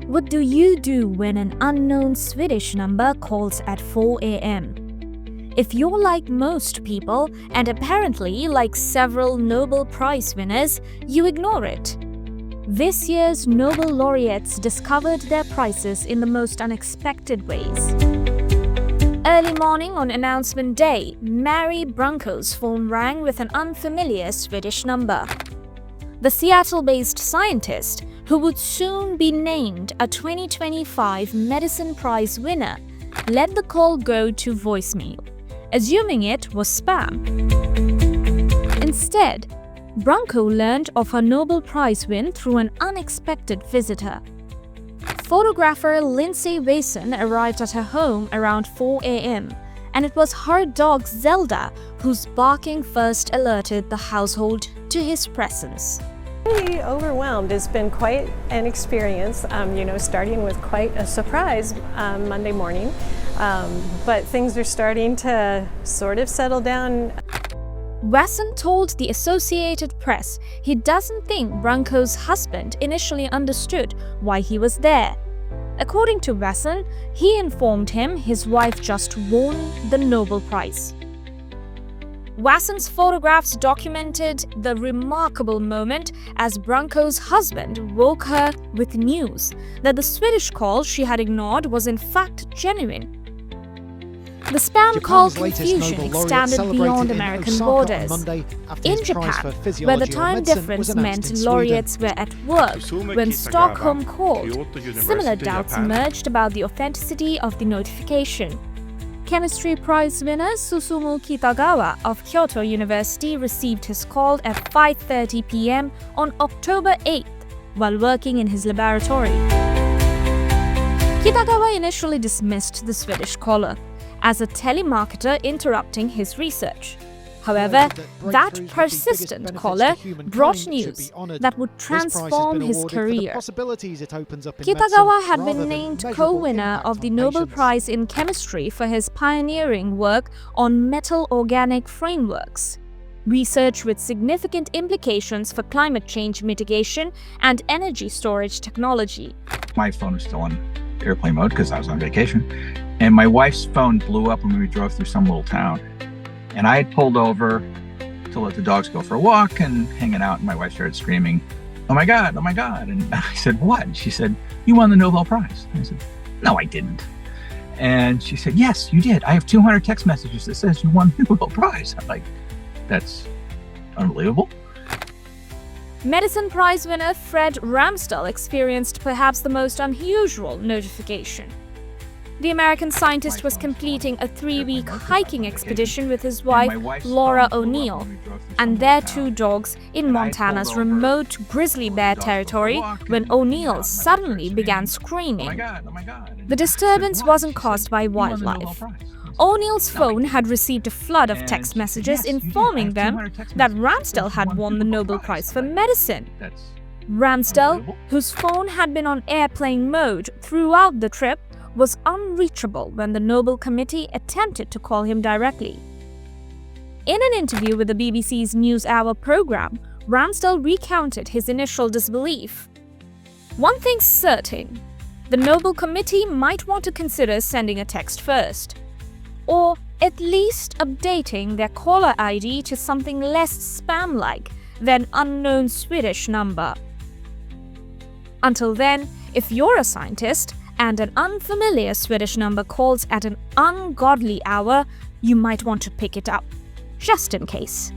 What do you do when an unknown Swedish number calls at 4 a.m.? If you're like most people, and apparently like several Nobel Prize winners, you ignore it. This year's Nobel laureates discovered their prizes in the most unexpected ways. Early morning on announcement day, Mary Brunkow's phone rang with an unfamiliar Swedish number. The Seattle-based scientist, who would soon be named a 2025 Medicine Prize winner, let the call go to voicemail, assuming it was spam. Instead, Brunkow learned of her Nobel Prize win through an unexpected visitor. Photographer Lindsay Wason arrived at her home around 4 a.m., and it was her dog Zelda whose barking first alerted the household to his presence. Really overwhelmed. It's been quite an experience, starting with quite a surprise Monday morning, but things are starting to sort of settle down. Wason told the Associated Press he doesn't think Brunkow's husband initially understood why he was there. According to Wason, he informed him his wife just won the Nobel Prize. Wason's photographs documented the remarkable moment as Brunkow's husband woke her with news that the Swedish call she had ignored was in fact genuine. The spam call confusion extended beyond American borders. In Japan, where the time difference meant laureates were at work when Stockholm called, similar doubts emerged about the authenticity of the notification. Chemistry Prize winner Susumu Kitagawa of Kyoto University received his call at 5:30 p.m. on October 8th while working in his laboratory. Kitagawa initially dismissed the Swedish caller as a telemarketer interrupting his research. However, that persistent caller brought news that would transform his career. Kitagawa had been named co-winner of the Nobel Prize in Chemistry for his pioneering work on metal organic frameworks, research with significant implications for climate change mitigation and energy storage technology. My phone was still on airplane mode because I was on vacation, and my wife's phone blew up when we drove through some little town. And I had pulled over to let the dogs go for a walk and hanging out, and my wife started screaming, oh my God, oh my God. And I said, what? And she said, you won the Nobel Prize. And I said, no, I didn't. And she said, yes, you did. I have 200 text messages that says you won the Nobel Prize. I'm like, that's unbelievable. Medicine Prize winner Fred Ramsdell experienced perhaps the most unusual notification. The American scientist was completing a 3-week hiking expedition with his wife, Laura O'Neill, and their 2 dogs in Montana's remote grizzly bear territory when O'Neill suddenly began screaming. The disturbance wasn't caused by wildlife. O'Neill's phone had received a flood of text messages informing them that Ramsdell had won the Nobel Prize for Medicine. Ramsdell, whose phone had been on airplane mode throughout the trip, was unreachable when the Nobel Committee attempted to call him directly. In an interview with the BBC's NewsHour program, Ramsdell recounted his initial disbelief. One thing's certain, the Nobel Committee might want to consider sending a text first, or at least updating their caller ID to something less spam-like than unknown Swedish number. Until then, if you're a scientist, and an unfamiliar Swedish number calls at an ungodly hour, you might want to pick it up, just in case.